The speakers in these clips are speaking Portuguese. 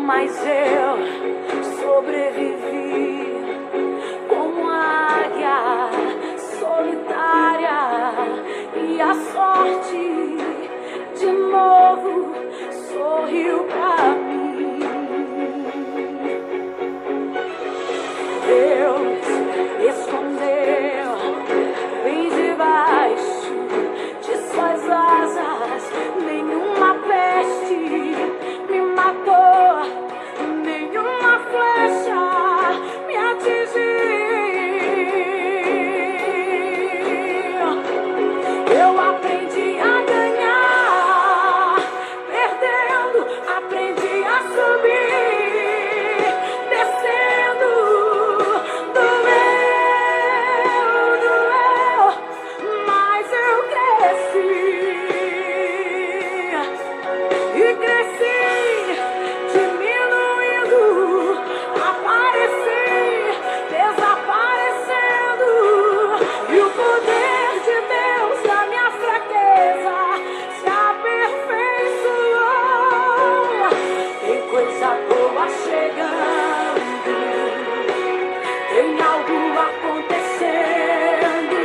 mas eu sobrevivi como águia solitária, e a sorte de novo sorriu pra mim. Deus escondeu bem debaixo de suas asas, nenhuma peste me matou, nenhuma flecha me atingiu. Eu aprendi a ganhar, perdendo, aprendi a subir, descendo, doeu, mas eu cresci, e cresci, diminuindo, apareci, desaparecendo, e o poder de Deus na minha fraqueza se aperfeiçoou. Tem coisa boa chegando, tem algo acontecendo,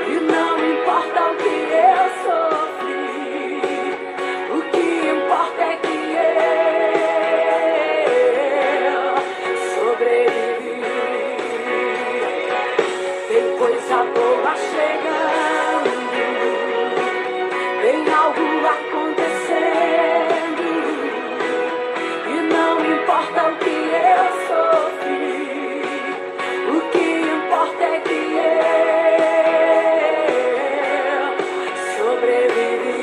e não importa o que eu sofri, o que importa é que eu sobrevivi. Tem coisa boa chegando, tem algo acontecendo, e não importa o que eu sofri, o que importa é que eu sobrevivi.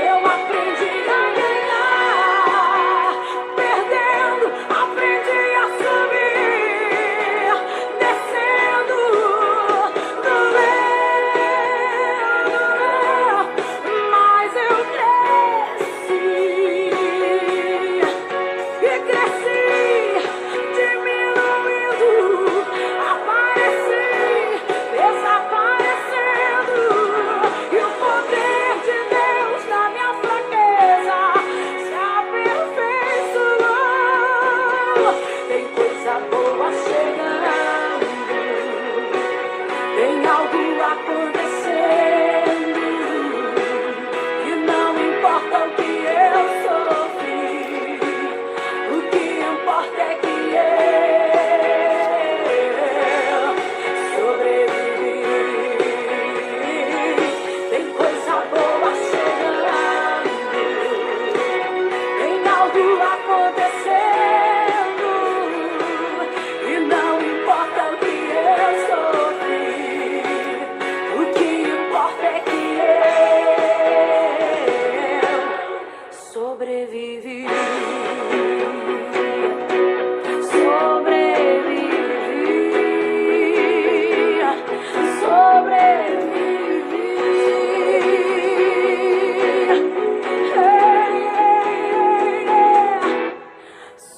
Eu aprendi a ganhar, perdendo, aprendi a subir, descendo, mas eu cresci, e cresci, diminuindo, apareci, desaparecendo, e o poder de Deus na minha fraqueza se aperfeiçoou. Tem coisa boa chegando, tem algo acontecendo, e não importa o que eu sofri, o que importa é que eu sobrevivi. Tem coisa boa chegando, tem algo acontecendo, e não importa o que eu sofri, o que importa é que eu sobrevivi.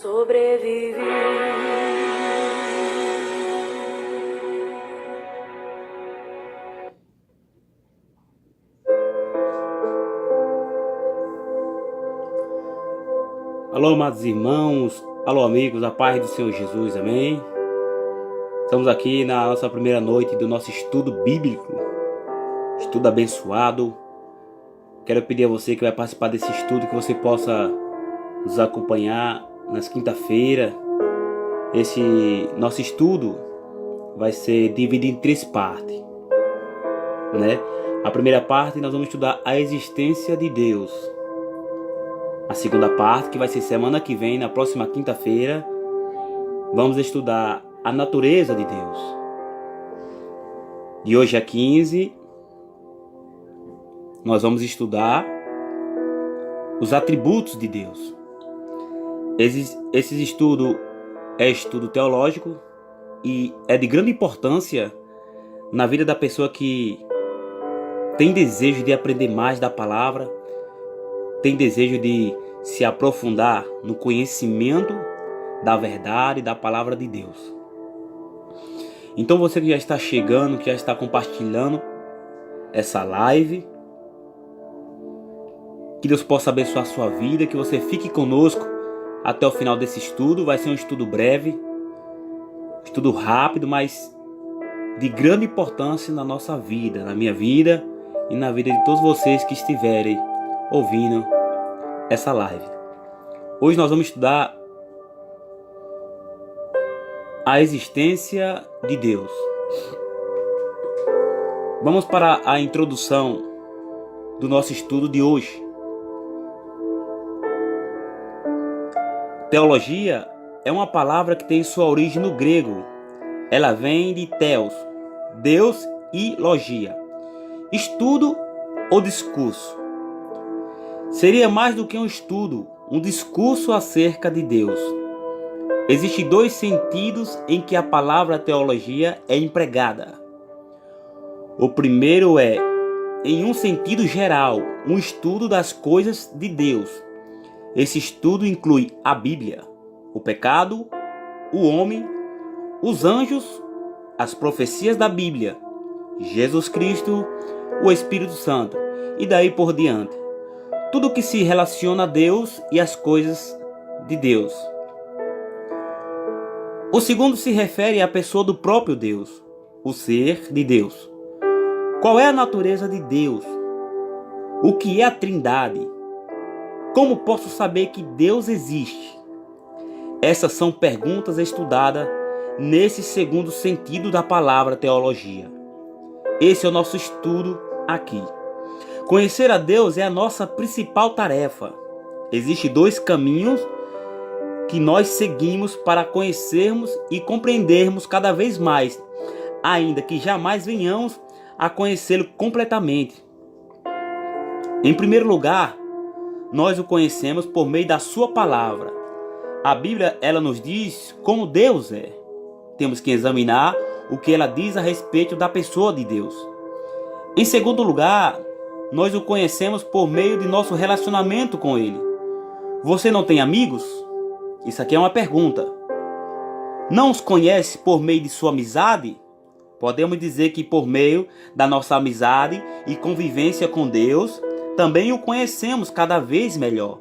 Sobrevivi. Alô, amados irmãos, alô, amigos, a paz do Senhor Jesus, amém? Estamos aqui na nossa primeira noite do nosso estudo bíblico, estudo abençoado. Quero pedir a você que vai participar desse estudo que você possa nos acompanhar nas quinta-feira. Esse nosso estudo vai ser dividido em 3 partes, né? A primeira parte nós vamos estudar a existência de Deus. A segunda parte, que vai ser semana que vem, na próxima quinta-feira, vamos estudar a natureza de Deus. De hoje a 15, nós vamos estudar os atributos de Deus. Esse estudo é estudo teológico e é de grande importância na vida da pessoa que tem desejo de aprender mais da palavra, tem desejo de se aprofundar no conhecimento da verdade e da palavra de Deus. Então você que já está chegando, que já está compartilhando essa live, que Deus possa abençoar a sua vida, que você fique conosco até o final desse estudo. Vai ser um estudo breve, um estudo rápido, mas de grande importância na nossa vida, na minha vida e na vida de todos vocês que estiverem ouvindo essa live. Hoje nós vamos estudar a existência de Deus. Vamos para a introdução do nosso estudo de hoje. Teologia é uma palavra que tem sua origem no grego. Ela vem de theos, Deus, e logia, estudo ou discurso. Seria mais do que um estudo, um discurso acerca de Deus. Existem dois sentidos em que a palavra teologia é empregada. O primeiro é, em um sentido geral, um estudo das coisas de Deus. Esse estudo inclui a Bíblia, o pecado, o homem, os anjos, as profecias da Bíblia, Jesus Cristo, o Espírito Santo e daí por diante. Tudo que se relaciona a Deus e as coisas de Deus. O segundo se refere à pessoa do próprio Deus, o ser de Deus. Qual é a natureza de Deus? O que é a Trindade? Como posso saber que Deus existe? Essas são perguntas estudadas nesse segundo sentido da palavra teologia. Esse é o nosso estudo aqui. Conhecer a Deus é a nossa principal tarefa. Existem dois caminhos que nós seguimos para conhecermos e compreendermos cada vez mais, ainda que jamais venhamos a conhecê-lo completamente. Em primeiro lugar, nós o conhecemos por meio da sua palavra. A Bíblia, ela nos diz como Deus é. Temos que examinar o que ela diz a respeito da pessoa de Deus. Em segundo lugar, nós o conhecemos por meio de nosso relacionamento com Ele. Você não tem amigos? Isso aqui é uma pergunta. Não os conhece por meio de sua amizade? Podemos dizer que por meio da nossa amizade e convivência com Deus, também o conhecemos cada vez melhor.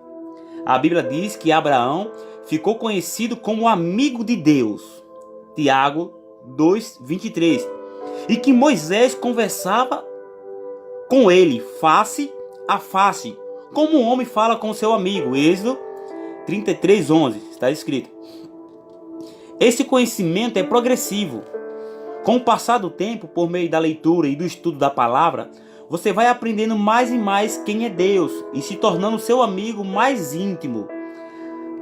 A Bíblia diz que Abraão ficou conhecido como amigo de Deus. Tiago 2:23. E que Moisés conversava com ele face a face, como um homem fala com seu amigo. Êxodo 33:11 está escrito. Esse conhecimento é progressivo. Com o passar do tempo, por meio da leitura e do estudo da palavra, você vai aprendendo mais e mais quem é Deus e se tornando seu amigo mais íntimo.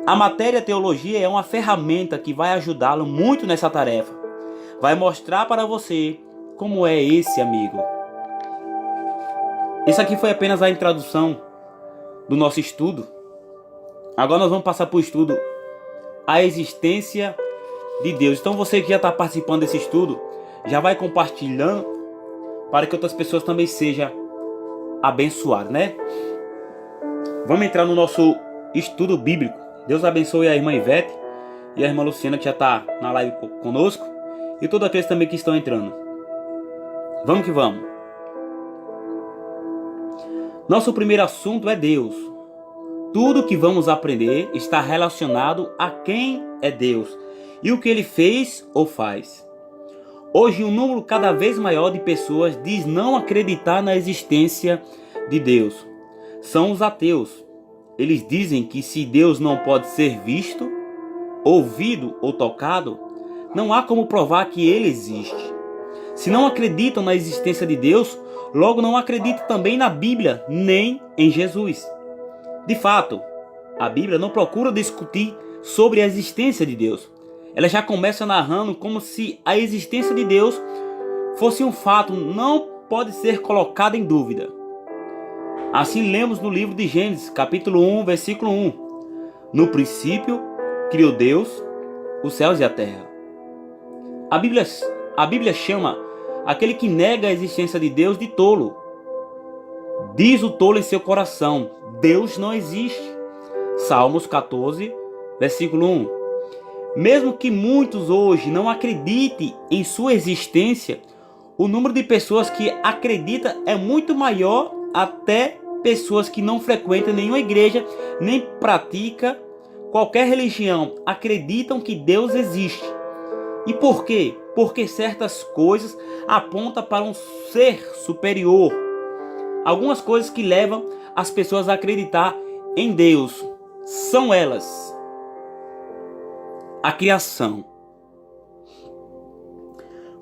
A matéria teologia é uma ferramenta que vai ajudá-lo muito nessa tarefa. Vai mostrar para você como é esse amigo. Isso aqui foi apenas a introdução do nosso estudo. Agora nós vamos passar para o estudo a existência de Deus. Então você que já está participando desse estudo, já vai compartilhando para que outras pessoas também sejam abençoadas, né? Vamos entrar no nosso estudo bíblico. Deus abençoe a irmã Ivete e a irmã Luciana que já está na live conosco e todos aqueles também que estão entrando. Vamos que vamos. Nosso primeiro assunto é Deus. Tudo que vamos aprender está relacionado a quem é Deus e o que Ele fez ou faz. Hoje, um número cada vez maior de pessoas diz não acreditar na existência de Deus. São os ateus. Eles dizem que se Deus não pode ser visto, ouvido ou tocado, não há como provar que Ele existe. Se não acreditam na existência de Deus, logo não acreditam também na Bíblia, nem em Jesus. De fato, a Bíblia não procura discutir sobre a existência de Deus. Ela já começa narrando como se a existência de Deus fosse um fato, não pode ser colocado em dúvida. Assim lemos no livro de Gênesis, capítulo 1, versículo 1. No princípio, criou Deus os céus e a terra. A Bíblia chama aquele que nega a existência de Deus de tolo. Diz o tolo em seu coração: Deus não existe. Salmos 14, versículo 1. Mesmo que muitos hoje não acreditem em sua existência, o número de pessoas que acreditam é muito maior, até pessoas que não frequentam nenhuma igreja, nem praticam qualquer religião, acreditam que Deus existe. E por quê? Porque certas coisas apontam para um ser superior. Algumas coisas que levam as pessoas a acreditar em Deus são elas: a criação.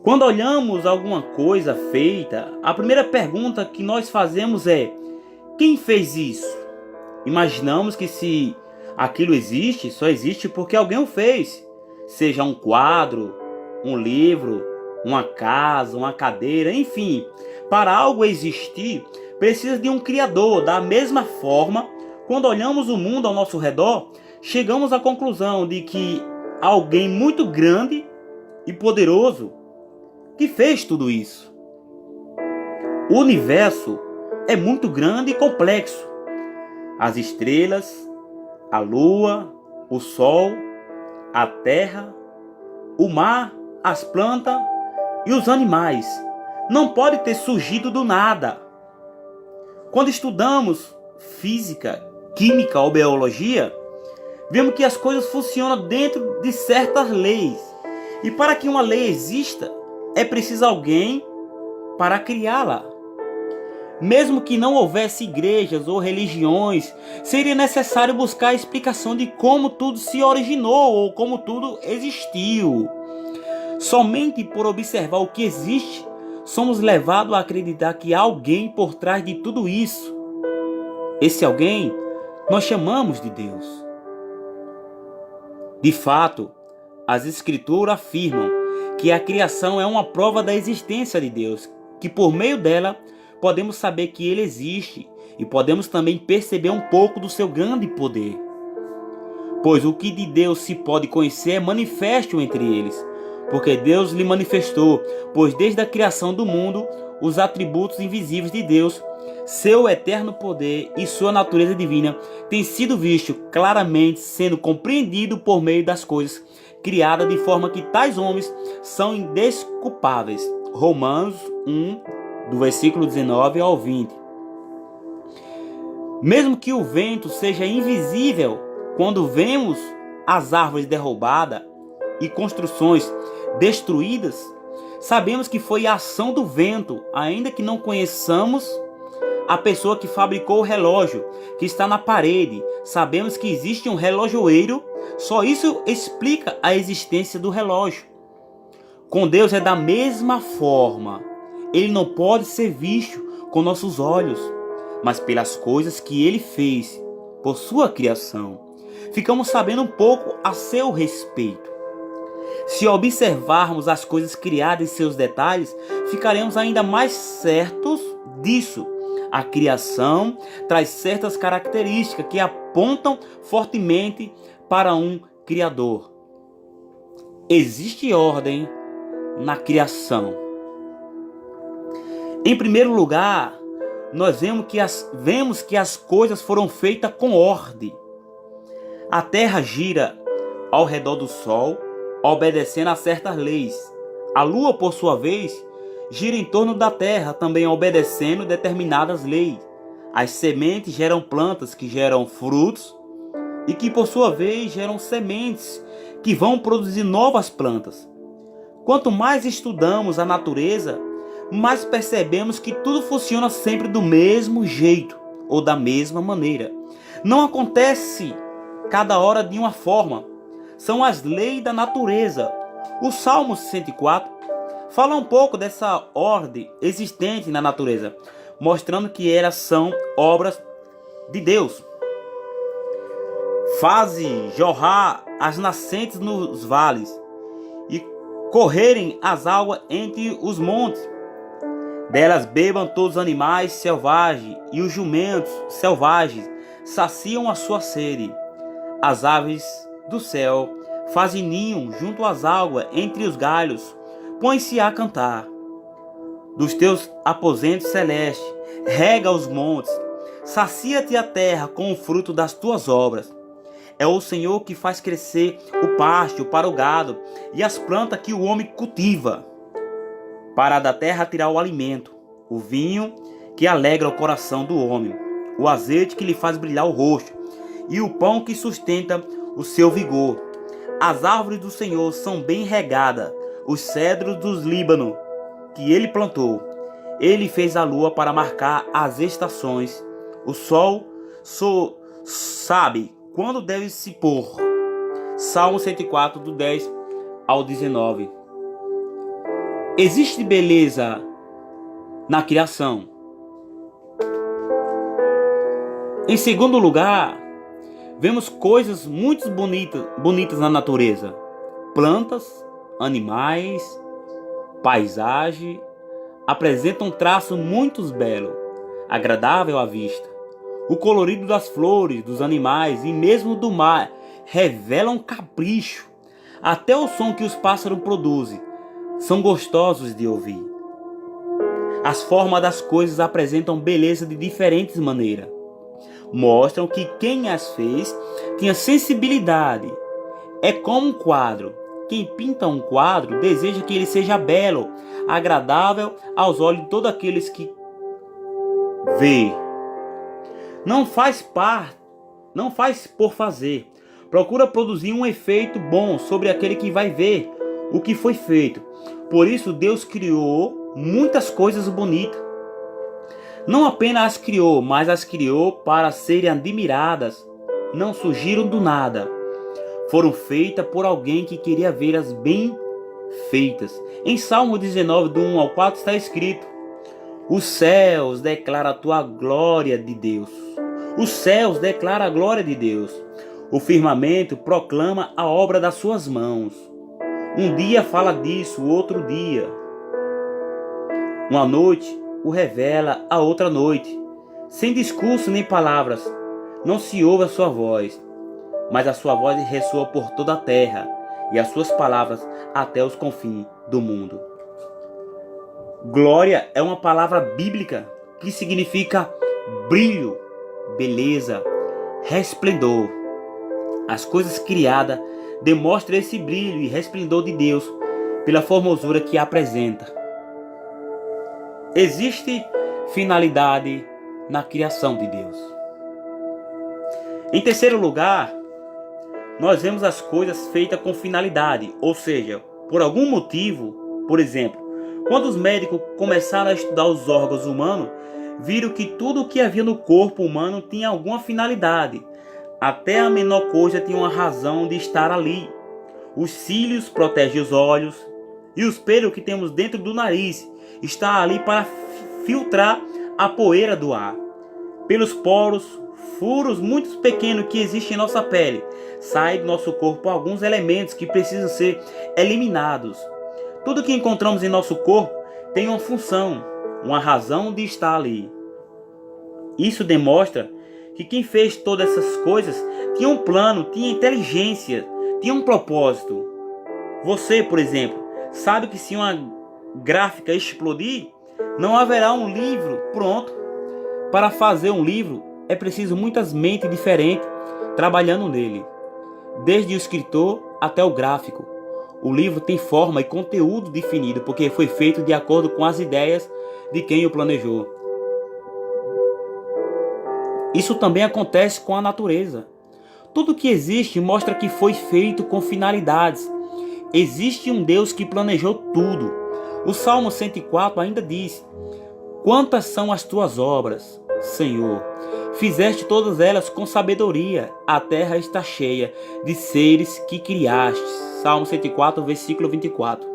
Quando olhamos alguma coisa feita, a primeira pergunta que nós fazemos é: quem fez isso? Imaginamos que se aquilo existe, só existe porque alguém o fez. Seja um quadro, um livro, uma casa, uma cadeira, enfim. Para algo existir, precisa de um criador. Da mesma forma, quando olhamos o mundo ao nosso redor, chegamos à conclusão de que alguém muito grande e poderoso que fez tudo isso. O universo é muito grande e complexo. As estrelas, a lua, o sol, a terra, o mar, as plantas e os animais não podem ter surgido do nada. Quando estudamos física, química ou biologia, vemos que as coisas funcionam dentro de certas leis. E para que uma lei exista, é preciso alguém para criá-la. Mesmo que não houvesse igrejas ou religiões, seria necessário buscar a explicação de como tudo se originou ou como tudo existiu. Somente por observar o que existe, somos levados a acreditar que há alguém por trás de tudo isso. Esse alguém nós chamamos de Deus. De fato, as Escrituras afirmam que a criação é uma prova da existência de Deus, que por meio dela podemos saber que Ele existe e podemos também perceber um pouco do seu grande poder. Pois o que de Deus se pode conhecer é manifesto entre eles, porque Deus lhe manifestou, pois desde a criação do mundo, os atributos invisíveis de Deus, seu eterno poder e sua natureza divina têm sido vistos claramente, sendo compreendido por meio das coisas criadas, de forma que tais homens são indesculpáveis. Romanos 1, do versículo 19 ao 20. Mesmo que o vento seja invisível, quando vemos as árvores derrubadas e construções destruídas, sabemos que foi a ação do vento, ainda que não conheçamos a pessoa que fabricou o relógio que está na parede. Sabemos que existe um relojoeiro, só isso explica a existência do relógio. Com Deus é da mesma forma. Ele não pode ser visto com nossos olhos, mas pelas coisas que Ele fez por sua criação. Ficamos sabendo um pouco a seu respeito. Se observarmos as coisas criadas em seus detalhes, ficaremos ainda mais certos disso. A criação traz certas características que apontam fortemente para um Criador. Existe ordem na criação. Em primeiro lugar, nós vemos que as coisas foram feitas com ordem. A terra gira ao redor do sol, obedecendo a certas leis. A lua, por sua vez, gira em torno da terra, também obedecendo determinadas leis. As sementes geram plantas que geram frutos e que, por sua vez, geram sementes que vão produzir novas plantas. Quanto mais estudamos a natureza, mais percebemos que tudo funciona sempre do mesmo jeito ou da mesma maneira. Não acontece cada hora de uma forma. São as leis da natureza. O Salmo 104 fala um pouco dessa ordem existente na natureza, mostrando que elas são obras de Deus. Faze jorrar as nascentes nos vales e correrem as águas entre os montes. Delas bebam todos os animais selvagens e os jumentos selvagens saciam a sua sede. As aves do céu fazem ninho junto às águas, entre os galhos põem-se a cantar. dos teus aposentos celestes, rega os montes, sacia-te a terra com o fruto das tuas obras. É o Senhor que faz crescer o pasto para o gado e as plantas que o homem cultiva, para da terra tirar o alimento, o vinho que alegra o coração do homem, o azeite que lhe faz brilhar o rosto e o pão que sustenta o seu vigor. As árvores do Senhor são bem regadas, os cedros dos Líbano que ele plantou. Ele fez a lua para marcar as estações. O sol sabe quando deve se pôr. Salmo 104, do 10 ao 19. Existe beleza na criação. Em segundo lugar, vemos coisas muito bonitas na natureza. Plantas, animais, paisagem, apresentam um traço muito belo, agradável à vista. O colorido das flores, dos animais e mesmo do mar revelam capricho. Até o som que os pássaros produzem são gostosos de ouvir. As formas das coisas apresentam beleza de diferentes maneiras. Mostram que quem as fez tinha sensibilidade. É como um quadro. Quem pinta um quadro deseja que ele seja belo, agradável aos olhos de todos aqueles que vê. Não faz por fazer. Procura produzir um efeito bom sobre aquele que vai ver o que foi feito. Por isso Deus criou muitas coisas bonitas. Não apenas as criou, mas as criou para serem admiradas. Não surgiram do nada. Foram feitas por alguém que queria vê-las bem feitas. Em Salmo 19, do 1 ao 4 está escrito: os céus declaram a tua glória de Deus. Os céus declaram a glória de Deus. O firmamento proclama a obra das suas mãos. Um dia fala disso, o outro dia. Uma noite o revela a outra noite. Sem discurso nem palavras, não se ouve a sua voz, mas a sua voz ressoa por toda a terra e as suas palavras até os confins do mundo. Glória é uma palavra bíblica que significa brilho, beleza, resplendor. As coisas criadas demonstram esse brilho e resplendor de Deus pela formosura que apresenta. Existe finalidade na criação de Deus. Em terceiro lugar, nós vemos as coisas feitas com finalidade, ou seja, por algum motivo. Por exemplo, quando os médicos começaram a estudar os órgãos humanos, viram que tudo o que havia no corpo humano tinha alguma finalidade. Até a menor coisa tinha uma razão de estar ali. Os cílios protegem os olhos e o espelho que temos dentro do nariz está ali para filtrar a poeira do ar. Pelos poros, furos muito pequenos que existem em nossa pele, saem do nosso corpo alguns elementos que precisam ser eliminados. Tudo que encontramos em nosso corpo tem uma função, uma razão de estar ali. Isso demonstra que quem fez todas essas coisas tinha um plano, tinha inteligência, tinha um propósito. Você, por exemplo, sabe que se uma gráfica explodir, não haverá um livro pronto. Para fazer um livro é preciso muitas mentes diferentes trabalhando nele, desde o escritor até o gráfico. O livro tem forma e conteúdo definido porque foi feito de acordo com as ideias de quem o planejou. Isso também acontece com a natureza. Tudo que existe mostra que foi feito com finalidades. Existe um Deus que planejou tudo. O Salmo 104 ainda diz: quantas são as tuas obras, Senhor? Fizeste todas elas com sabedoria. A terra está cheia de seres que criaste. Salmo 104, versículo 24.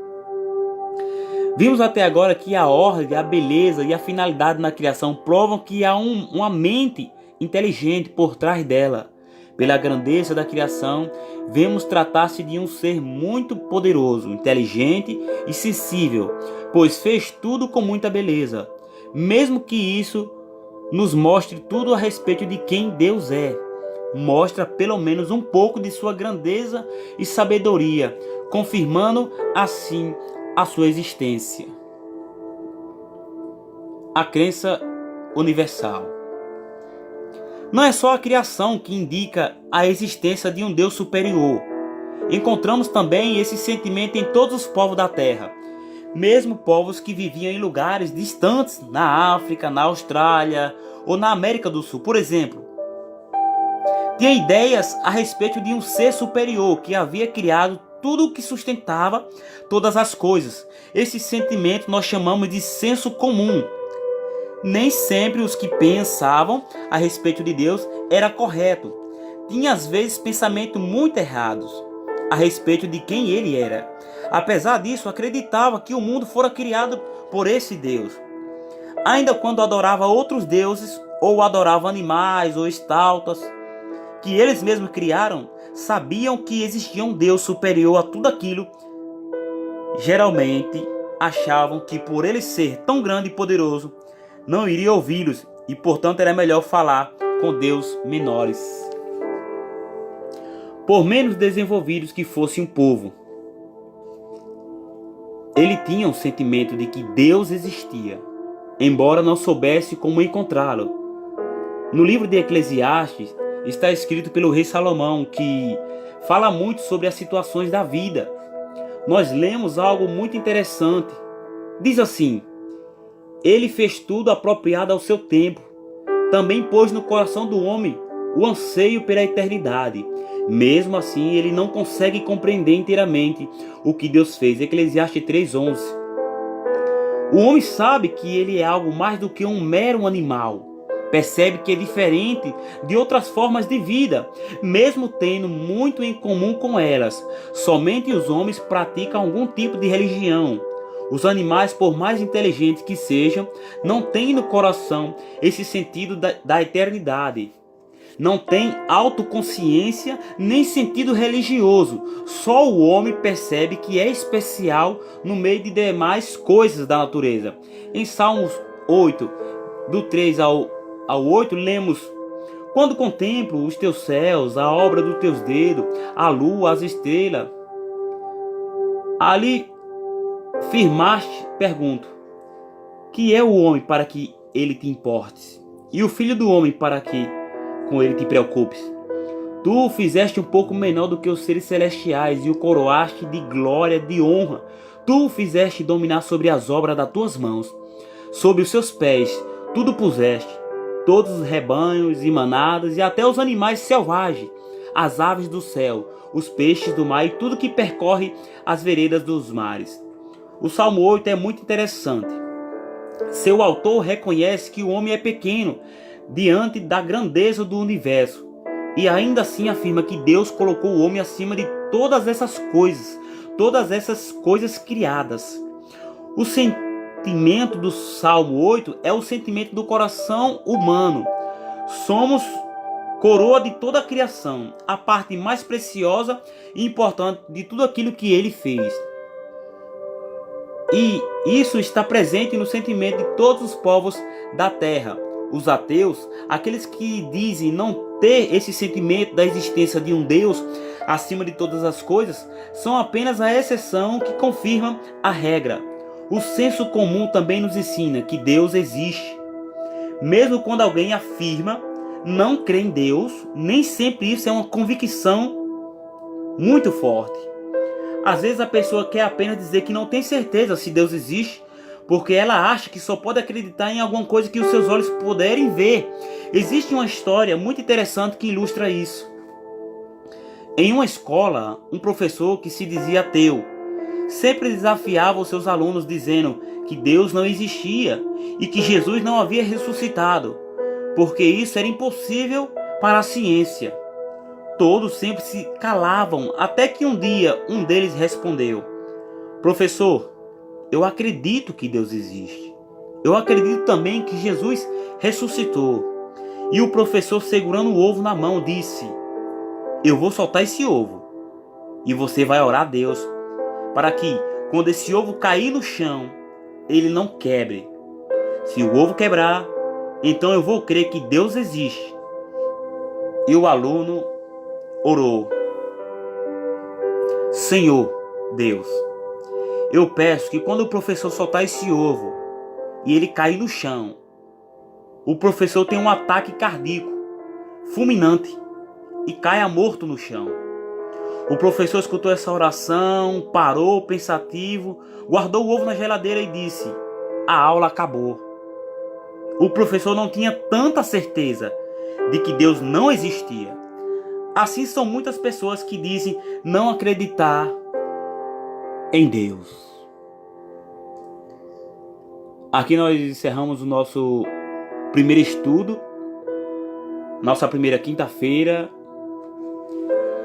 Vimos até agora que a ordem, a beleza e a finalidade na criação provam que há uma mente inteligente por trás dela. Pela grandeza da criação, vemos tratar-se de um ser muito poderoso, inteligente e sensível, pois fez tudo com muita beleza. Mesmo que isso nos mostre tudo a respeito de quem Deus é, mostra pelo menos um pouco de sua grandeza e sabedoria, confirmando assim a sua existência. a crença universal. Não é só a criação que indica a existência de um Deus superior. Encontramos também esse sentimento em todos os povos da terra, mesmo povos que viviam em lugares distantes, na África, na Austrália ou na América do Sul, por exemplo. Tinha ideias a respeito de um ser superior que havia criado tudo o que sustentava todas as coisas. Esse sentimento nós chamamos de senso comum. Nem sempre os que pensavam a respeito de Deus era correto. Tinha às vezes pensamentos muito errados a respeito de quem ele era. Apesar disso, acreditava que o mundo fora criado por esse Deus. Ainda quando adorava outros deuses, ou adorava animais ou estátuas que eles mesmos criaram, sabiam que existia um Deus superior a tudo aquilo. Geralmente achavam que por ele ser tão grande e poderoso, não iria ouvi-los e portanto era melhor falar com Deus menores. Por menos desenvolvidos que fosse um povo, ele tinha um sentimento de que Deus existia, embora não soubesse como encontrá-lo. No livro de Eclesiastes está escrito pelo rei Salomão, que fala muito sobre as situações da vida. Nós lemos algo muito interessante. Diz assim: ele fez tudo apropriado ao seu tempo. Também pôs no coração do homem o anseio pela eternidade. Mesmo assim, ele não consegue compreender inteiramente o que Deus fez. Eclesiastes 3:11. O homem sabe que ele é algo mais do que um mero animal. Percebe que é diferente de outras formas de vida, mesmo tendo muito em comum com elas. Somente os homens praticam algum tipo de religião. Os animais, por mais inteligentes que sejam, não têm no coração esse sentido da eternidade. Não tem autoconsciência nem sentido religioso. Só o homem percebe que é especial no meio de demais coisas da natureza. Em Salmos 8, do 3 ao 8, lemos: quando contemplo os teus céus, a obra dos teus dedos, a lua, as estrelas, ali firmaste, pergunto, que é o homem para que ele te importes, e o filho do homem para que com ele te preocupes? Tu o fizeste um pouco menor do que os seres celestiais e o coroaste de glória, de honra. Tu o fizeste dominar sobre as obras das tuas mãos. Sob os seus pés tudo puseste, todos os rebanhos e manadas e até os animais selvagens, as aves do céu, os peixes do mar e tudo que percorre as veredas dos mares. O Salmo 8 é muito interessante. Seu autor reconhece que o homem é pequeno diante da grandeza do universo e ainda assim afirma que Deus colocou o homem acima de todas essas coisas criadas. O sentimento do Salmo 8 é o sentimento do coração humano. Somos coroa de toda a criação, a parte mais preciosa e importante de tudo aquilo que ele fez. E isso está presente no sentimento de todos os povos da terra. Os ateus, aqueles que dizem não ter esse sentimento da existência de um Deus acima de todas as coisas, são apenas a exceção que confirma a regra. O senso comum também nos ensina que Deus existe. Mesmo quando alguém afirma não crer em Deus, nem sempre isso é uma convicção muito forte. Às vezes a pessoa quer apenas dizer que não tem certeza se Deus existe, porque ela acha que só pode acreditar em alguma coisa que os seus olhos puderem ver. Existe uma história muito interessante que ilustra isso. Em uma escola, um professor que se dizia ateu sempre desafiava os seus alunos dizendo que Deus não existia e que Jesus não havia ressuscitado, porque isso era impossível para a ciência. Todos sempre se calavam, até que um dia um deles respondeu: professor, eu acredito que Deus existe. Eu acredito também que Jesus ressuscitou. E o professor, segurando o ovo na mão, disse: eu vou soltar esse ovo e você vai orar a Deus para que, quando esse ovo cair no chão, ele não quebre. Se o ovo quebrar, então eu vou crer que Deus existe. E o aluno orou: Senhor Deus, eu peço que quando o professor soltar esse ovo, e ele cai no chão. O professor tem um ataque cardíaco fulminante e cai morto no chão. O professor escutou essa oração, parou pensativo, guardou o ovo na geladeira e disse: a aula acabou. O professor não tinha tanta certeza de que Deus não existia. Assim são muitas pessoas que dizem não acreditar em Deus. Aqui nós encerramos o nosso primeiro estudo, nossa primeira quinta-feira,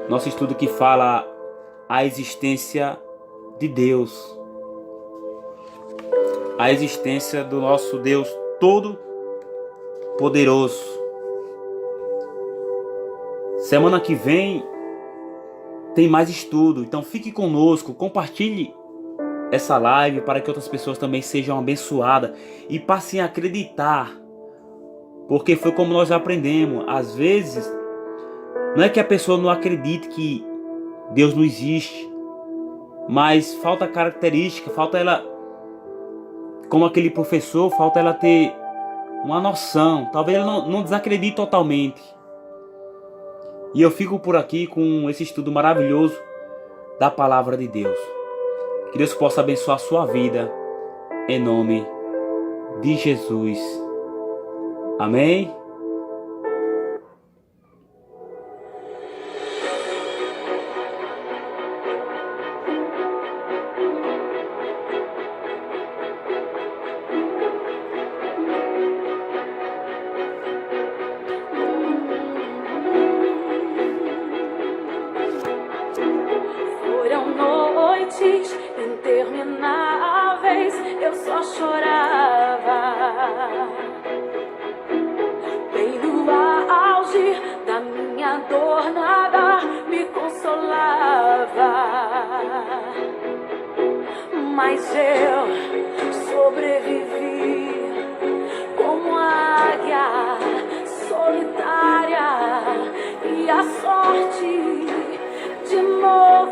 nosso estudo que fala a existência de Deus, a existência do nosso Deus Todo-Poderoso. Semana que vem tem mais estudo, então fique conosco, compartilhe essa live para que outras pessoas também sejam abençoadas e passem a acreditar, porque foi como nós aprendemos. Às vezes não é que a pessoa não acredite que Deus não existe, mas falta característica, falta ela, como aquele professor, falta ela ter uma noção. Talvez ela não desacredite totalmente. E eu fico por aqui com esse estudo maravilhoso da palavra de Deus. Que Deus possa abençoar a sua vida, em nome de Jesus. Amém? Foram noites intermináveis, eu só chorava. Bem no auge da minha dor, nada me consolava. Mas eu sobrevivi como águia solitária, e a sorte de novo